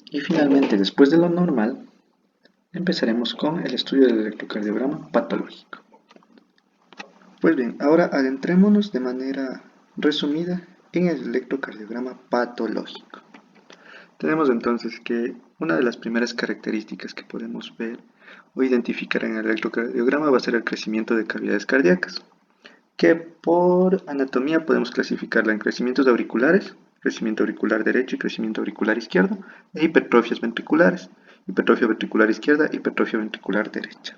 Y finalmente, después de lo normal, empezaremos con el estudio del electrocardiograma patológico. Pues bien, ahora adentrémonos de manera resumida en el electrocardiograma patológico. Tenemos entonces que una de las primeras características que podemos ver o identificar en el electrocardiograma va a ser el crecimiento de cavidades cardíacas, que por anatomía podemos clasificarla en crecimientos auriculares, crecimiento auricular derecho y crecimiento auricular izquierdo, e hipertrofias ventriculares, hipertrofia ventricular izquierda, hipertrofia ventricular derecha.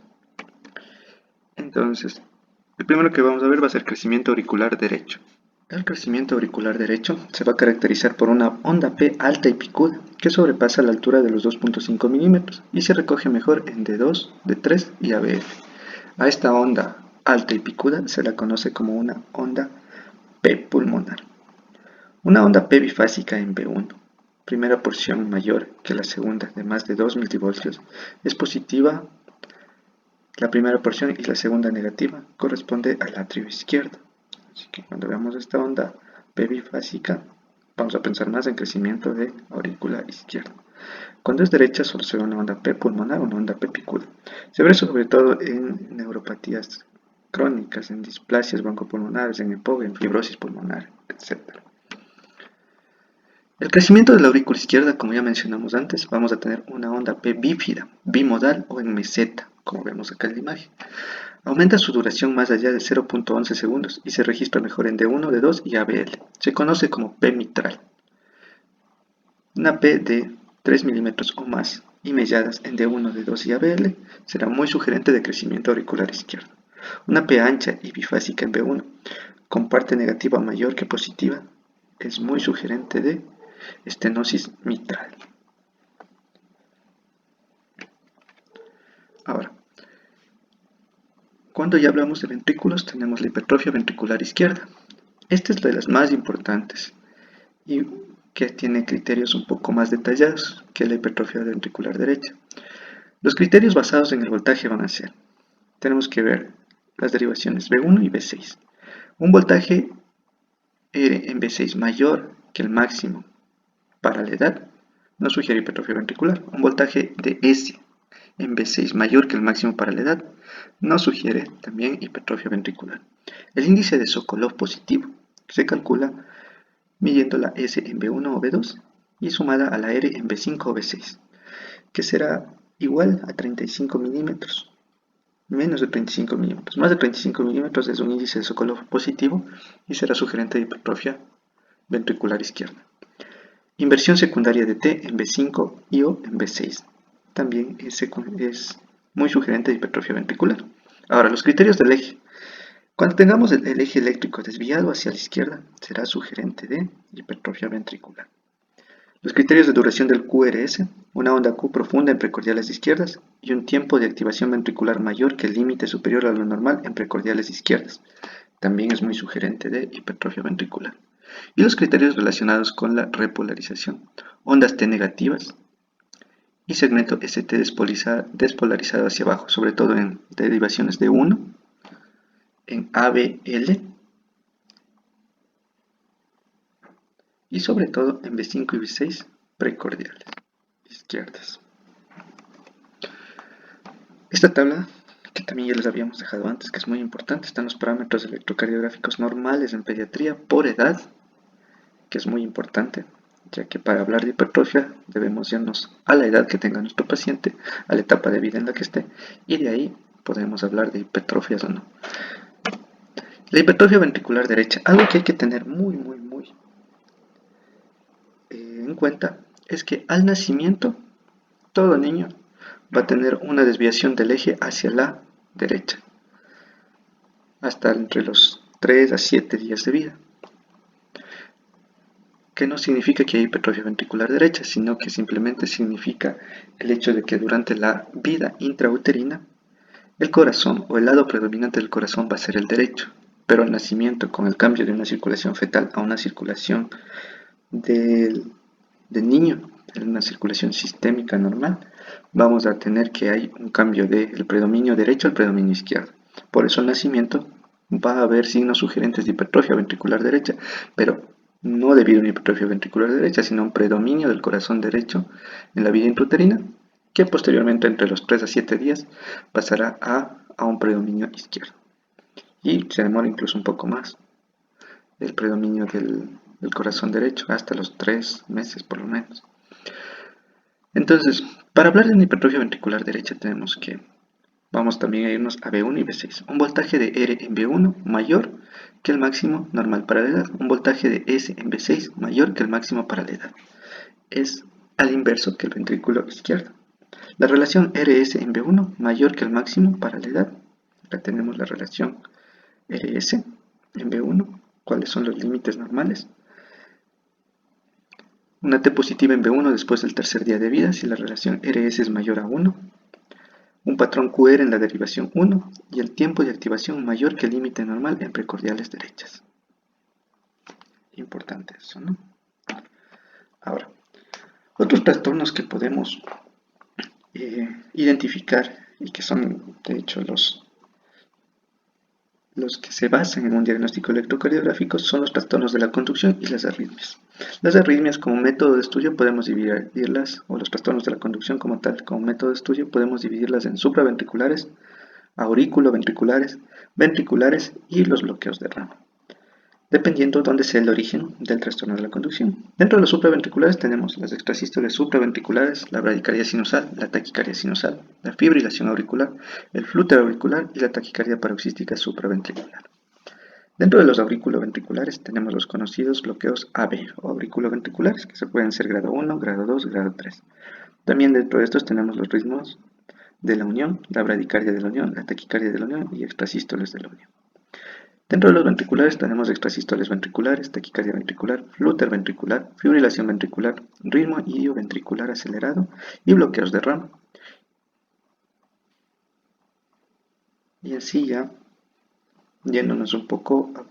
Entonces, el primero que vamos a ver va a ser crecimiento auricular derecho. El crecimiento auricular derecho se va a caracterizar por una onda P alta y picuda que sobrepasa la altura de los 2.5 milímetros y se recoge mejor en D2, D3 y ABF. A esta onda alta y picuda se la conoce como una onda P pulmonar. Una onda P bifásica en B1, primera porción mayor que la segunda de más de 2 milivoltios, es positiva. La primera porción y la segunda negativa corresponde al atrio izquierdo. Así que cuando veamos esta onda P bifásica, vamos a pensar más en crecimiento de aurícula izquierda. Cuando es derecha, solo se ve una onda P pulmonar, una onda P picuda. Se ve sobre todo en neuropatías crónicas, en displasias broncopulmonares, en EPOC, en fibrosis pulmonar, etc. El crecimiento de la aurícula izquierda, como ya mencionamos antes, vamos a tener una onda P bífida, bimodal o en meseta, como vemos acá en la imagen. Aumenta su duración más allá de 0.11 segundos y se registra mejor en D1, D2 y ABL. Se conoce como P mitral. Una P de 3 milímetros o más y melladas en D1, D2 y ABL será muy sugerente de crecimiento auricular izquierdo. Una P ancha y bifásica en B1 con parte negativa mayor que positiva es muy sugerente de estenosis mitral. Ahora, cuando ya hablamos de ventrículos, tenemos la hipertrofia ventricular izquierda. Esta es de las más importantes y que tiene criterios un poco más detallados que la hipertrofia ventricular derecha. Los criterios basados en el voltaje van a ser, tenemos que ver las derivaciones B1 y B6. Un voltaje R en B6 mayor que el máximo para la edad no sugiere hipertrofia ventricular. Un voltaje de S en B6 mayor que el máximo para la edad no sugiere también hipertrofia ventricular. El índice de Sokolov positivo se calcula midiendo la S en B1 o B2 y sumada a la R en B5 o B6, que será igual a 35 milímetros, menos de 35 milímetros. Más de 35 milímetros es un índice de Sokolov positivo y será sugerente de hipertrofia ventricular izquierda. Inversión secundaria de T en B5 y O en B6 también es muy sugerente de hipertrofia ventricular. Ahora, los criterios del eje. Cuando tengamos el eje eléctrico desviado hacia la izquierda, será sugerente de hipertrofia ventricular. Los criterios de duración del QRS, una onda Q profunda en precordiales izquierdas y un tiempo de activación ventricular mayor que el límite superior a lo normal en precordiales izquierdas. También es muy sugerente de hipertrofia ventricular. Y los criterios relacionados con la repolarización, ondas T negativas y segmento ST despolarizado hacia abajo, sobre todo en derivaciones de 1, en ABL y sobre todo en B5 y B6 precordiales izquierdas. Esta tabla, que también ya les habíamos dejado antes, que es muy importante, están los parámetros electrocardiográficos normales en pediatría por edad, que es muy importante, ya que para hablar de hipertrofia debemos irnos a la edad que tenga nuestro paciente, a la etapa de vida en la que esté, y de ahí podemos hablar de hipertrofias o no. La hipertrofia ventricular derecha, algo que hay que tener muy en cuenta, es que al nacimiento todo niño va a tener una desviación del eje hacia la derecha, hasta entre los 3 a 7 días de vida. Que no significa que hay hipertrofia ventricular derecha, sino que simplemente significa el hecho de que durante la vida intrauterina, el corazón o el lado predominante del corazón va a ser el derecho, pero al nacimiento, con el cambio de una circulación fetal a una circulación del niño, en una circulación sistémica normal, vamos a tener que hay un cambio del predominio derecho al predominio izquierdo. Por eso al nacimiento va a haber signos sugerentes de hipertrofia ventricular derecha, pero no debido a una hipertrofia ventricular derecha, sino a un predominio del corazón derecho en la vía intrauterina, que posteriormente entre los 3 a 7 días pasará a un predominio izquierdo. Y se demora incluso un poco más el predominio del corazón derecho, hasta los 3 meses por lo menos. Entonces, para hablar de una hipertrofia ventricular derecha tenemos que, vamos también a irnos a B1 y B6. Un voltaje de R en B1 mayor que el máximo normal para la edad. Un voltaje de S en B6 mayor que el máximo para la edad. Es al inverso que el ventrículo izquierdo. La relación RS en B1 mayor que el máximo para la edad. Acá tenemos la relación RS en B1. ¿Cuáles son los límites normales? Una T positiva en B1 después del tercer día de vida si la relación RS es mayor a 1. Un patrón QR en la derivación 1 y el tiempo de activación mayor que el límite normal en precordiales derechas. Importante eso, ¿no? Ahora, otros trastornos que podemos identificar y que son de hecho los que se basan en un diagnóstico electrocardiográfico son los trastornos de la conducción y las arritmias. Las arritmias como método de estudio podemos dividirlas, o los trastornos de la conducción como tal, como método de estudio podemos dividirlas en supraventriculares, auriculoventriculares, ventriculares y los bloqueos de rama, dependiendo dónde sea el origen del trastorno de la conducción. Dentro de los supraventriculares tenemos las extrasístoles supraventriculares, la bradicardia sinusal, la taquicardia sinusal, la fibrilación auricular, el flúter auricular y la taquicardia paroxística supraventricular. Dentro de los auriculoventriculares tenemos los conocidos bloqueos AB o auriculoventriculares, que se pueden ser grado 1, grado 2, grado 3. También dentro de estos tenemos los ritmos de la unión, la bradicardia de la unión, la taquicardia de la unión y extrasístoles de la unión. Dentro de los ventriculares tenemos extrasístoles ventriculares, taquicardia ventricular, flúter ventricular, fibrilación ventricular, ritmo idioventricular acelerado y bloqueos de rama. Y así ya, yéndonos un poco a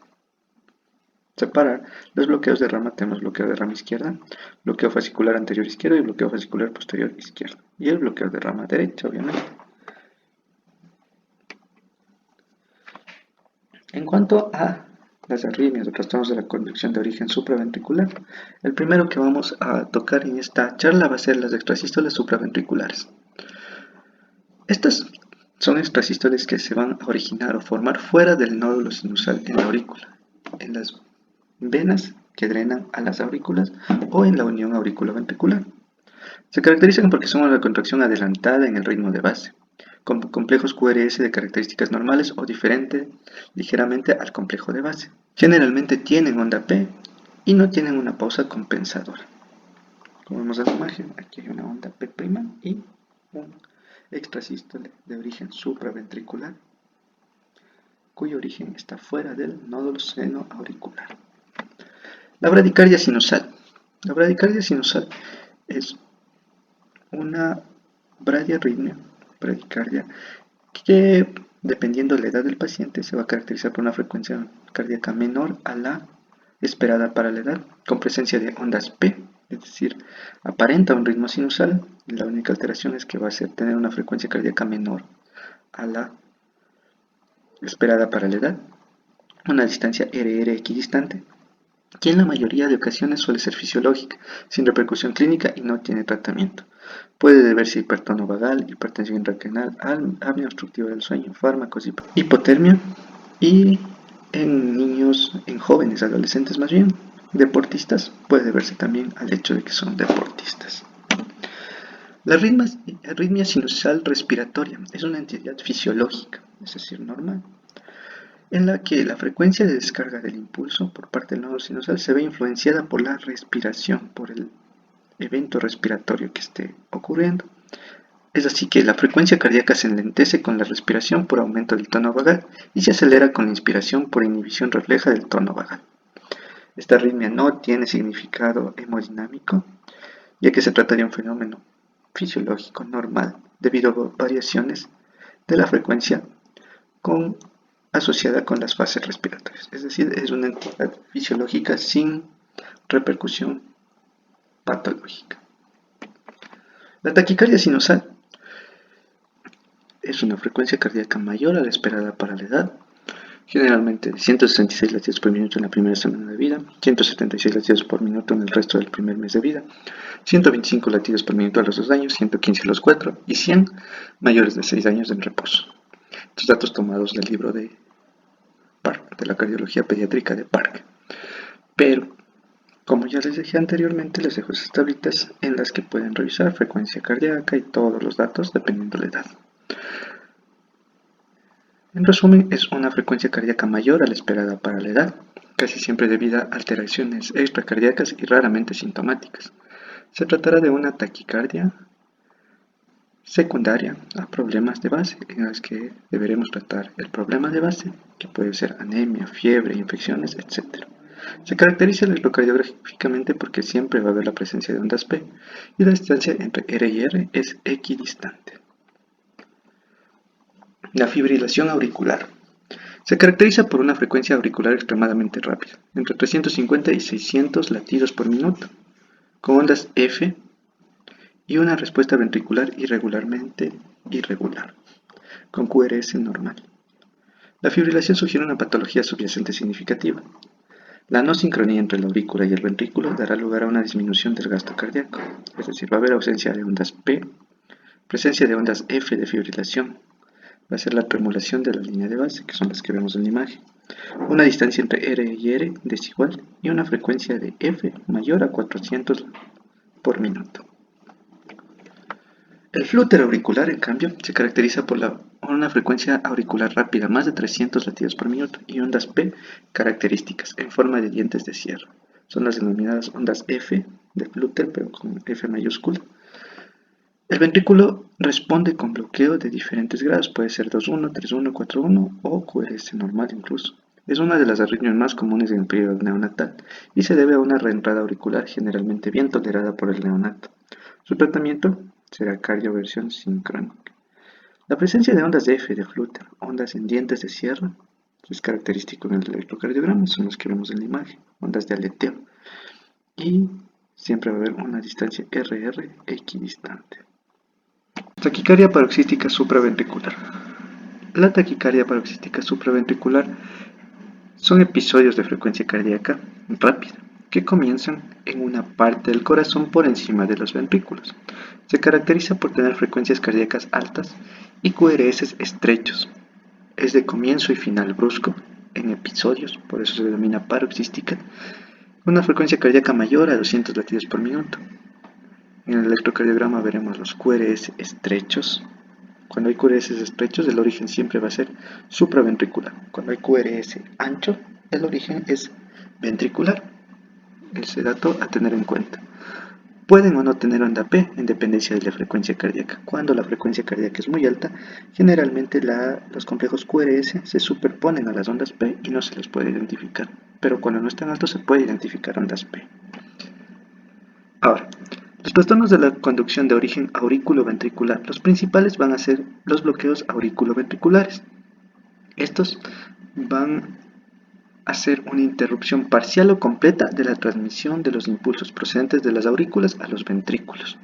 separar, los bloqueos de rama tenemos bloqueo de rama izquierda, bloqueo fascicular anterior izquierdo y bloqueo fascicular posterior izquierdo. Y el bloqueo de rama derecha, obviamente. En cuanto a las arritmias o trastornos de la conducción de origen supraventricular, el primero que vamos a tocar en esta charla va a ser las extrasístoles supraventriculares. Estas son extrasístoles que se van a originar o formar fuera del nódulo sinusal en la aurícula, en las venas que drenan a las aurículas o en la unión auriculoventricular. Se caracterizan porque son una contracción adelantada en el ritmo de base, con complejos QRS de características normales o diferentes ligeramente al complejo de base. Generalmente tienen onda P y no tienen una pausa compensadora. Como vemos en la imagen, aquí hay una onda P' y un extrasístole de origen supraventricular, cuyo origen está fuera del nódulo seno-auricular. La bradicardia sinusal. La bradicardia sinusal es una bradiarritmia, bradicardia, que dependiendo de la edad del paciente se va a caracterizar por una frecuencia cardíaca menor a la esperada para la edad, con presencia de ondas P, es decir, aparenta un ritmo sinusal, la única alteración es que va a tener una frecuencia cardíaca menor a la esperada para la edad, una distancia RR equidistante, que en la mayoría de ocasiones suele ser fisiológica, sin repercusión clínica y no tiene tratamiento. Puede deberse a hipertono vagal, hipertensión intracranial, apnea obstructiva del sueño, fármacos, hipotermia y en niños, en jóvenes, adolescentes más bien, deportistas, puede deberse también al hecho de que son deportistas. La arritmia sinusal respiratoria es una entidad fisiológica, es decir, normal, en la que la frecuencia de descarga del impulso por parte del nodo sinusal se ve influenciada por la respiración, por el evento respiratorio que esté ocurriendo. Es así que la frecuencia cardíaca se enlentece con la respiración por aumento del tono vagal y se acelera con la inspiración por inhibición refleja del tono vagal. Esta arritmia no tiene significado hemodinámico, ya que se trata de un fenómeno fisiológico normal debido a variaciones de la frecuencia asociada con las fases respiratorias. Es decir, es una entidad fisiológica sin repercusión patológica. La taquicardia sinusal es una frecuencia cardíaca mayor a la esperada para la edad, generalmente de 166 latidos por minuto en la primera semana de vida, 176 latidos por minuto en el resto del primer mes de vida, 125 latidos por minuto a los 2 años, 115 a los 4 y 100 mayores de 6 años en reposo. Estos datos tomados del libro de Park, de la cardiología pediátrica de Park. Pero, como ya les dije anteriormente, les dejo esas tablitas en las que pueden revisar frecuencia cardíaca y todos los datos dependiendo de la edad. En resumen, es una frecuencia cardíaca mayor a la esperada para la edad, casi siempre debido a alteraciones extracardíacas y raramente sintomáticas. Se tratará de una taquicardia secundaria a problemas de base, en las que deberemos tratar el problema de base, que puede ser anemia, fiebre, infecciones, etc. Se caracteriza electrocardiográficamente porque siempre va a haber la presencia de ondas P, y la distancia entre R y R es equidistante. La fibrilación auricular. Se caracteriza por una frecuencia auricular extremadamente rápida, entre 350 y 600 latidos por minuto, con ondas F y una respuesta ventricular irregularmente irregular, con QRS normal. La fibrilación sugiere una patología subyacente significativa. La no sincronía entre la aurícula y el ventrículo dará lugar a una disminución del gasto cardíaco, es decir, va a haber ausencia de ondas P, presencia de ondas F de fibrilación, va a ser la tremulación de la línea de base, que son las que vemos en la imagen, una distancia entre R y R desigual y una frecuencia de F mayor a 400 por minuto. El flúter auricular, en cambio, se caracteriza por una frecuencia auricular rápida, más de 300 latidos por minuto, y ondas P características, en forma de dientes de sierra. Son las denominadas ondas F de flúter, pero con F mayúscula. El ventrículo responde con bloqueo de diferentes grados, puede ser 2-1, 3-1, 4-1 o QRS normal incluso. Es una de las arritmias más comunes en el periodo neonatal y se debe a una reentrada auricular generalmente bien tolerada por el neonato. Su tratamiento será cardioversión sincrónica. La presencia de ondas de F de flúter, ondas en dientes de sierra, es característico en el electrocardiograma, son los que vemos en la imagen, ondas de aleteo. Y siempre va a haber una distancia RR equidistante. Taquicardia paroxística supraventricular. La taquicardia paroxística supraventricular son episodios de frecuencia cardíaca rápida que comienzan en una parte del corazón por encima de los ventrículos. Se caracteriza por tener frecuencias cardíacas altas y QRS estrechos. Es de comienzo y final brusco en episodios, por eso se denomina paroxística, una frecuencia cardíaca mayor a 200 latidos por minuto. En el electrocardiograma veremos los QRS estrechos. Cuando hay QRS estrechos, el origen siempre va a ser supraventricular. Cuando hay QRS ancho, el origen es ventricular. Ese dato a tener en cuenta. Pueden o no tener onda P en dependencia de la frecuencia cardíaca. Cuando la frecuencia cardíaca es muy alta, generalmente los complejos QRS se superponen a las ondas P y no se les puede identificar. Pero cuando no están altos se puede identificar ondas P. Ahora, los trastornos de la conducción de origen auriculoventricular, los principales van a ser los bloqueos auriculoventriculares. Estos van a ser una interrupción parcial o completa de la transmisión de los impulsos procedentes de las aurículas a los ventrículos.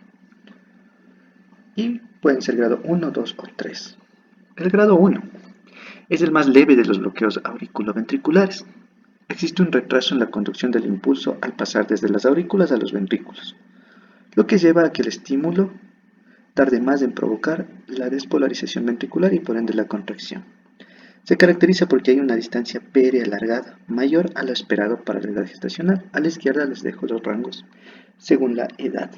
Y pueden ser grado 1, 2 o 3. El grado 1 es el más leve de los bloqueos auriculoventriculares. Existe un retraso en la conducción del impulso al pasar desde las aurículas a los ventrículos, lo que lleva a que el estímulo tarde más en provocar la despolarización ventricular y por ende la contracción. Se caracteriza porque hay una distancia PR alargada, mayor a lo esperado para la edad gestacional. A la izquierda les dejo los rangos según la edad.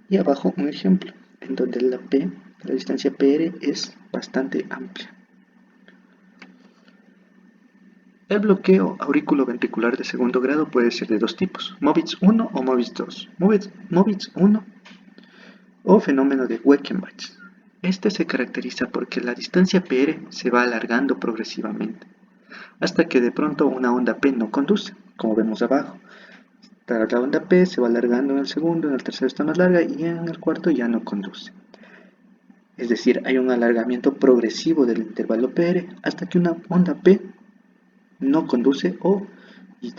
Y abajo un ejemplo, en donde la distancia PR es bastante amplia. El bloqueo auriculoventricular de segundo grado puede ser de dos tipos, MOVITS 1 o MOVITS 2. MOVITS 1 o fenómeno de Weichenbach. Este se caracteriza porque la distancia PR se va alargando progresivamente, hasta que de pronto una onda P no conduce, como vemos abajo. La onda P se va alargando en el segundo, en el tercero está más larga y en el cuarto ya no conduce. Es decir, hay un alargamiento progresivo del intervalo PR hasta que una onda P no conduce y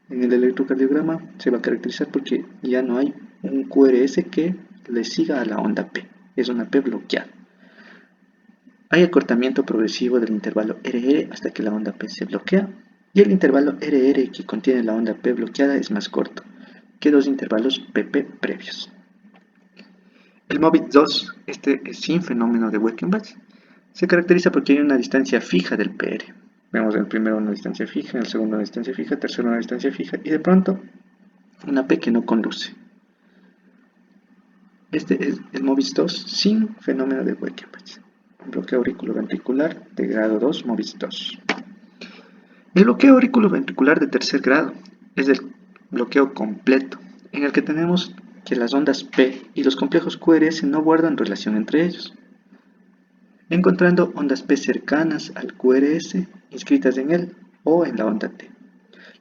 en el electrocardiograma se va a caracterizar porque ya no hay un QRS que le siga a la onda P. Es una P bloqueada. Hay acortamiento progresivo del intervalo RR hasta que la onda P se bloquea, y el intervalo RR que contiene la onda P bloqueada es más corto que dos intervalos PP previos. El MOVIT 2, este es sin fenómeno de Weichenbach, se caracteriza porque hay una distancia fija del PR. Vemos en el primero una distancia fija, en el segundo una distancia fija, en el tercero una distancia fija y de pronto una P que no conduce. Este es el MOVIT 2 sin fenómeno de Weichenbach. Bloqueo auriculoventricular de grado 2, MOVIT 2. El bloqueo auriculoventricular de tercer grado es el bloqueo completo, en el que tenemos que las ondas P y los complejos QRS no guardan relación entre ellos, encontrando ondas P cercanas al QRS inscritas en él o en la onda T.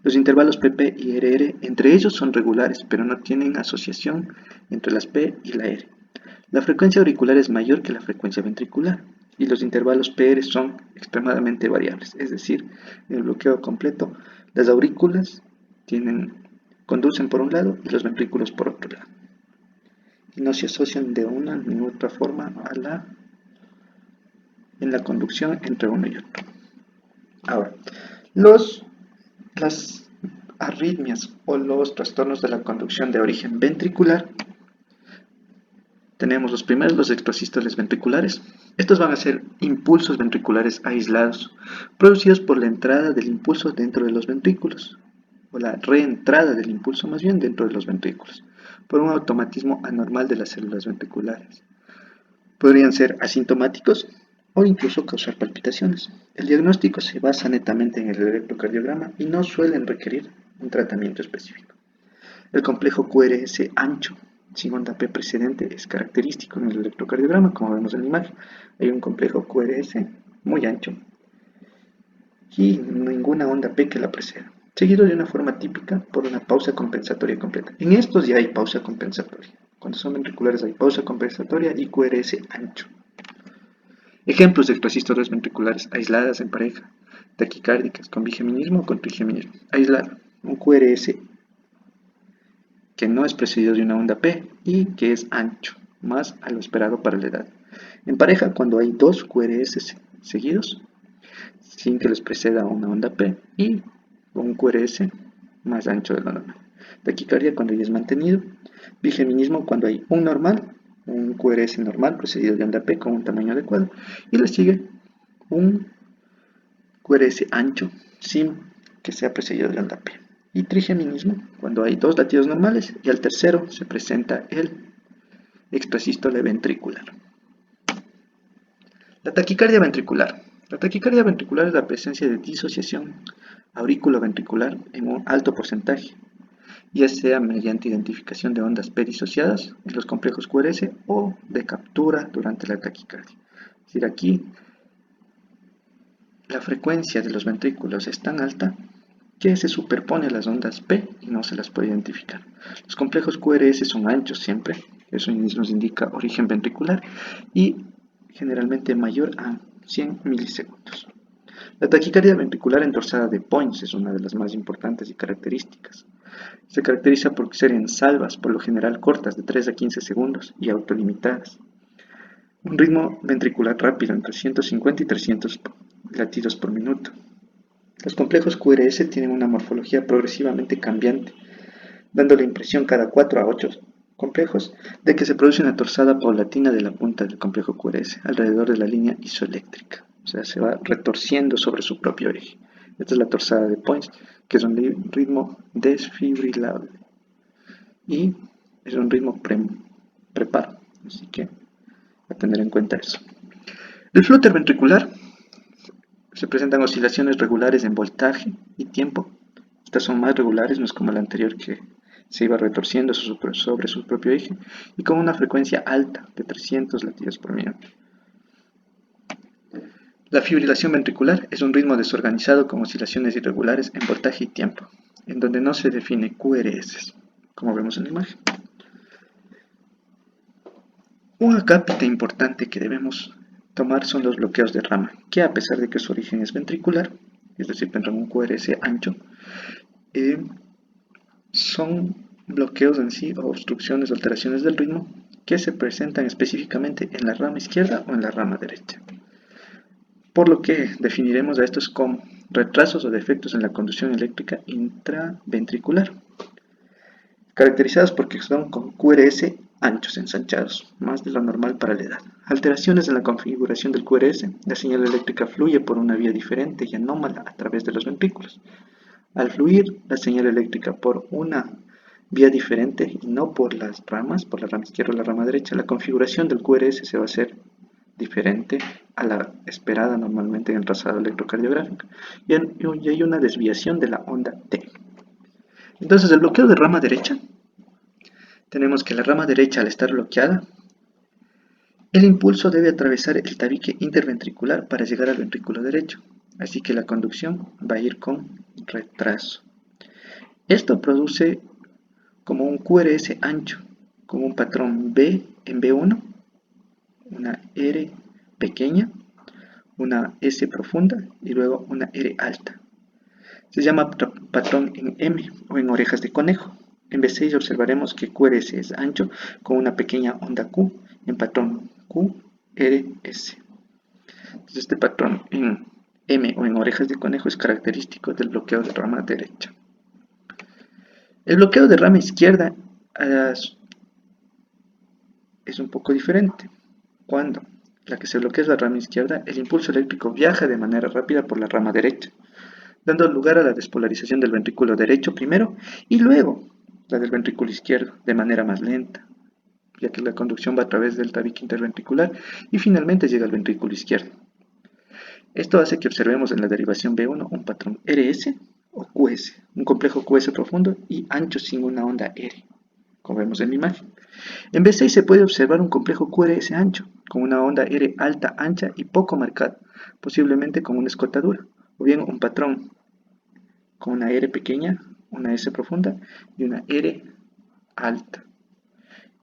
Los intervalos PP y RR entre ellos son regulares, pero no tienen asociación entre las P y la R. La frecuencia auricular es mayor que la frecuencia ventricular y los intervalos PR son extremadamente variables, es decir, en el bloqueo completo las aurículas conducen por un lado y los ventrículos por otro lado y no se asocian de una ni otra forma en la conducción entre uno y otro. Ahora, las arritmias o los trastornos de la conducción de origen ventricular, tenemos los primeros, los extrasístoles ventriculares. Estos van a ser impulsos ventriculares aislados, producidos por la entrada del impulso dentro de los ventrículos, o la reentrada del impulso más bien dentro de los ventrículos, por un automatismo anormal de las células ventriculares. Podrían ser asintomáticos o incluso causar palpitaciones. El diagnóstico se basa netamente en el electrocardiograma y no suelen requerir un tratamiento específico. El complejo QRS ancho, sin onda P precedente, es característico en el electrocardiograma, como vemos en la imagen. Hay un complejo QRS muy ancho y ninguna onda P que la preceda, seguido de una forma típica por una pausa compensatoria completa. En estos ya hay pausa compensatoria. Cuando son ventriculares hay pausa compensatoria y QRS ancho. Ejemplos de extrasístoles ventriculares aisladas en pareja, taquicárdicas con bigeminismo o con trigeminismo. Aislada, un QRS que no es precedido de una onda P y que es ancho, más a lo esperado para la edad. En pareja, cuando hay dos QRS seguidos, sin que les preceda una onda P y un QRS más ancho de lo normal. Taquicardia cuando ya es mantenido. Bigeminismo cuando hay un normal, un QRS normal precedido de onda P con un tamaño adecuado. Y le sigue un QRS ancho sin que sea precedido de onda P. Y trigeminismo cuando hay dos latidos normales y al tercero se presenta el extrasístole ventricular. La taquicardia ventricular. La taquicardia ventricular es la presencia de disociación auriculoventricular en un alto porcentaje, ya sea mediante identificación de ondas P disociadas en los complejos QRS o de captura durante la taquicardia. Es decir, aquí la frecuencia de los ventrículos es tan alta que se superpone a las ondas P y no se las puede identificar. Los complejos QRS son anchos siempre, eso nos indica origen ventricular y generalmente mayor a 100 milisegundos. La taquicardia ventricular endorsada de Points es una de las más importantes y características. Se caracteriza por ser en salvas, por lo general cortas, de 3 a 15 segundos y autolimitadas. Un ritmo ventricular rápido, entre 150 y 300 latidos por minuto. Los complejos QRS tienen una morfología progresivamente cambiante, dando la impresión cada 4 a 8 complejos de que se produce una torsada paulatina de la punta del complejo QRS alrededor de la línea isoeléctrica. O sea, se va retorciendo sobre su propio eje. Esta es la torsada de Points, que es un ritmo desfibrilable. Y es un ritmo preparo. Así que a tener en cuenta eso. El flúter ventricular se presentan oscilaciones regulares en voltaje y tiempo. Estas son más regulares, no es como la anterior que se iba retorciendo sobre su propio eje y con una frecuencia alta de 300 latidos por minuto. La fibrilación ventricular es un ritmo desorganizado con oscilaciones irregulares en voltaje y tiempo, en donde no se define QRS, como vemos en la imagen. Un acápite importante que debemos tomar son los bloqueos de rama, que a pesar de que su origen es ventricular, es decir, tendrán un QRS ancho, son bloqueos en sí o obstrucciones o alteraciones del ritmo que se presentan específicamente en la rama izquierda o en la rama derecha. por lo que definiremos a estos como retrasos o defectos en la conducción eléctrica intraventricular, caracterizados porque son con QRS anchos, ensanchados, más de lo normal para la edad. Alteraciones en la configuración del QRS. La señal eléctrica fluye por una vía diferente y anómala a través de los ventrículos. Al fluir la señal eléctrica por una vía diferente y no por las ramas, por la rama izquierda o la rama derecha, la configuración del QRS se va a hacer diferente a la esperada normalmente en el trazado electrocardiográfico y hay una desviación de la onda T. Entonces, el bloqueo de rama derecha, tenemos que la rama derecha, al estar bloqueada, el impulso debe atravesar el tabique interventricular para llegar al ventrículo derecho, así que la conducción va a ir con retraso. Esto produce como un QRS ancho, con un patrón B en B1, una R pequeña, una S profunda y luego una R alta. Se llama patrón en M o en orejas de conejo. En B6 observaremos que QRS es ancho con una pequeña onda Q en patrón QRS. Entonces, este patrón en M o en orejas de conejo es característico del bloqueo de rama derecha. El bloqueo de rama izquierda es un poco diferente. Cuando la que se bloquea es la rama izquierda, el impulso eléctrico viaja de manera rápida por la rama derecha, dando lugar a la despolarización del ventrículo derecho primero y luego la del ventrículo izquierdo de manera más lenta, ya que la conducción va a través del tabique interventricular y finalmente llega al ventrículo izquierdo. Esto hace que observemos en la derivación B1 un patrón RS o QS, un complejo QS profundo y ancho sin una onda R, como vemos en la imagen. En B6 se puede observar un complejo QRS ancho, con una onda R alta, ancha y poco marcada, posiblemente con una escotadura, o bien un patrón con una R pequeña, una S profunda y una R alta.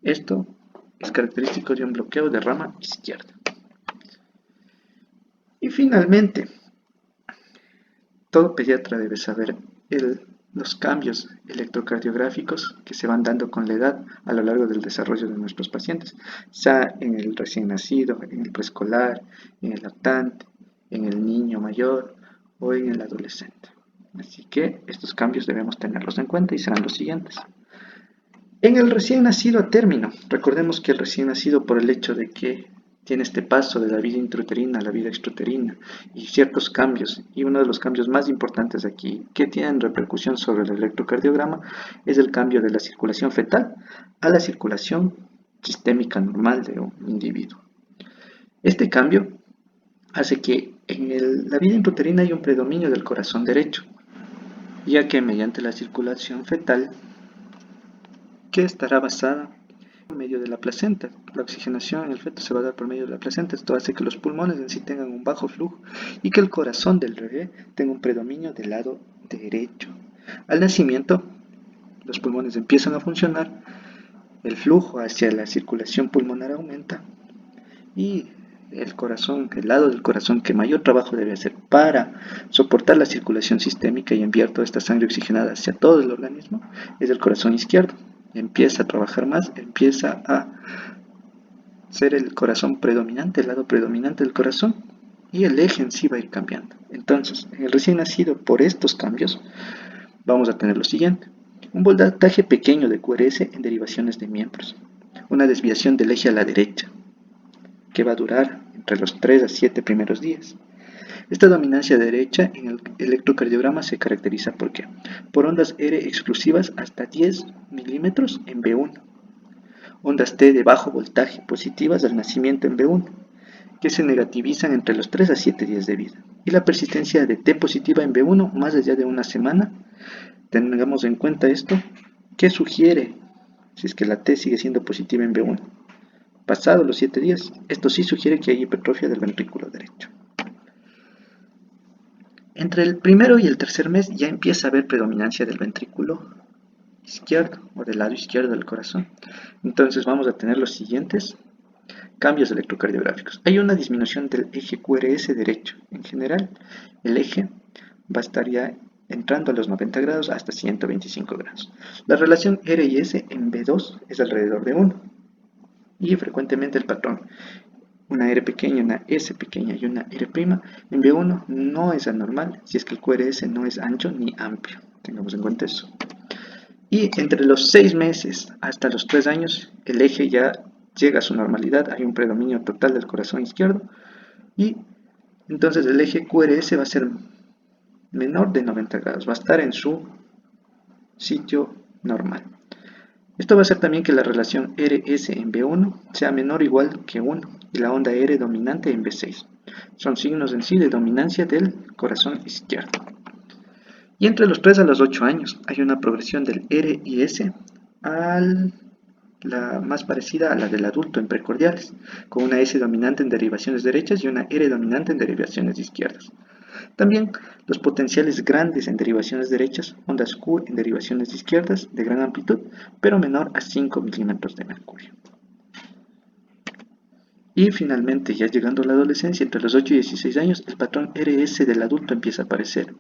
Esto es característico de un bloqueo de rama izquierda. Y finalmente, todo pediatra debe saber los cambios electrocardiográficos que se van dando con la edad a lo largo del desarrollo de nuestros pacientes, sea en el recién nacido, en el preescolar, en el lactante, en el niño mayor o en el adolescente. Así que estos cambios debemos tenerlos en cuenta y serán los siguientes. En el recién nacido a término, recordemos que el recién nacido, por el hecho de que tiene este paso de la vida intrauterina a la vida extrauterina y ciertos cambios, y uno de los cambios más importantes aquí que tienen repercusión sobre el electrocardiograma es el cambio de la circulación fetal a la circulación sistémica normal de un individuo. Este cambio hace que en la vida intrauterina haya un predominio del corazón derecho, ya que mediante la circulación fetal, que estará basada por medio de la placenta. La oxigenación en el feto se va a dar por medio de la placenta. Esto hace que los pulmones en sí tengan un bajo flujo y que el corazón del bebé tenga un predominio del lado derecho. Al nacimiento, los pulmones empiezan a funcionar, el flujo hacia la circulación pulmonar aumenta y el corazón, el lado del corazón que mayor trabajo debe hacer para soportar la circulación sistémica y enviar toda esta sangre oxigenada hacia todo el organismo es el corazón izquierdo. Empieza a trabajar más, empieza a ser el corazón predominante, el lado predominante del corazón, y el eje en sí va a ir cambiando. Entonces, en el recién nacido, por estos cambios, vamos a tener lo siguiente: un voltaje pequeño de QRS en derivaciones de miembros, una desviación del eje a la derecha, que va a durar entre los 3 a 7 primeros días. Esta dominancia derecha en el electrocardiograma se caracteriza por ondas R exclusivas hasta 10 milímetros en B1, ondas T de bajo voltaje positivas al nacimiento en B1, que se negativizan entre los 3 a 7 días de vida, y la persistencia de T positiva en B1 más allá de una semana. Tengamos en cuenta esto, que sugiere, si es que la T sigue siendo positiva en B1, pasados los 7 días, esto sí sugiere que hay hipertrofia del ventrículo derecho. Entre el primero y el tercer mes ya empieza a haber predominancia del ventrículo izquierdo o del lado izquierdo del corazón. Entonces vamos a tener los siguientes cambios electrocardiográficos. Hay una disminución del eje QRS derecho. En general, el eje va a estar ya entrando a los 90 grados hasta 125 grados. La relación R y S en B2 es alrededor de 1. Y frecuentemente el patrón una R pequeña, una S pequeña y una R', en B1 no es anormal si es que el QRS no es ancho ni amplio. Tengamos en cuenta eso. Y entre los 6 meses hasta los 3 años, el eje ya llega a su normalidad, hay un predominio total del corazón izquierdo y entonces el eje QRS va a ser menor de 90 grados, va a estar en su sitio normal. Esto va a hacer también que la relación RS en B1 sea menor o igual que 1 y la onda R dominante en B6. Son signos en sí de dominancia del corazón izquierdo. Y entre los 3 a los 8 años hay una progresión del R y S la más parecida a la del adulto en precordiales, con una S dominante en derivaciones derechas y una R dominante en derivaciones izquierdas. También los potenciales grandes en derivaciones derechas, ondas Q en derivaciones izquierdas de gran amplitud, pero menor a 5 milímetros de mercurio. Y finalmente, ya llegando a la adolescencia, entre los 8 y 16 años, el patrón RS del adulto empieza a aparecer.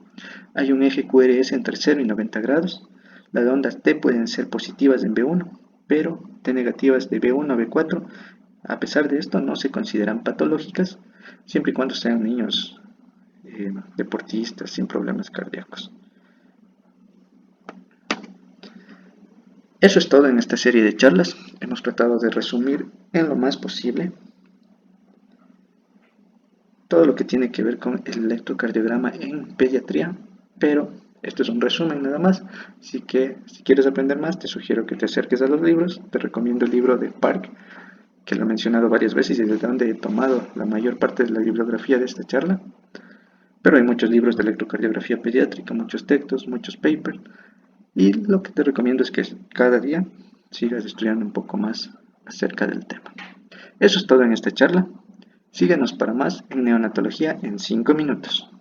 Hay un eje QRS entre 0 y 90 grados. Las ondas T pueden ser positivas en B1, pero T negativas de B1 a B4. A pesar de esto, no se consideran patológicas, siempre y cuando sean niños deportistas sin problemas cardíacos. Eso es todo en esta serie de charlas. Hemos tratado de resumir en lo más posible todo lo que tiene que ver con el electrocardiograma en pediatría, pero esto es un resumen nada más, así que si quieres aprender más te sugiero que te acerques a los libros. Te recomiendo el libro de Park, que lo he mencionado varias veces y desde donde he tomado la mayor parte de la bibliografía de esta charla, pero hay muchos libros de electrocardiografía pediátrica, muchos textos, muchos papers, y lo que te recomiendo es que cada día sigas estudiando un poco más acerca del tema. Eso es todo en esta charla. Síguenos para más en neonatología en 5 minutos.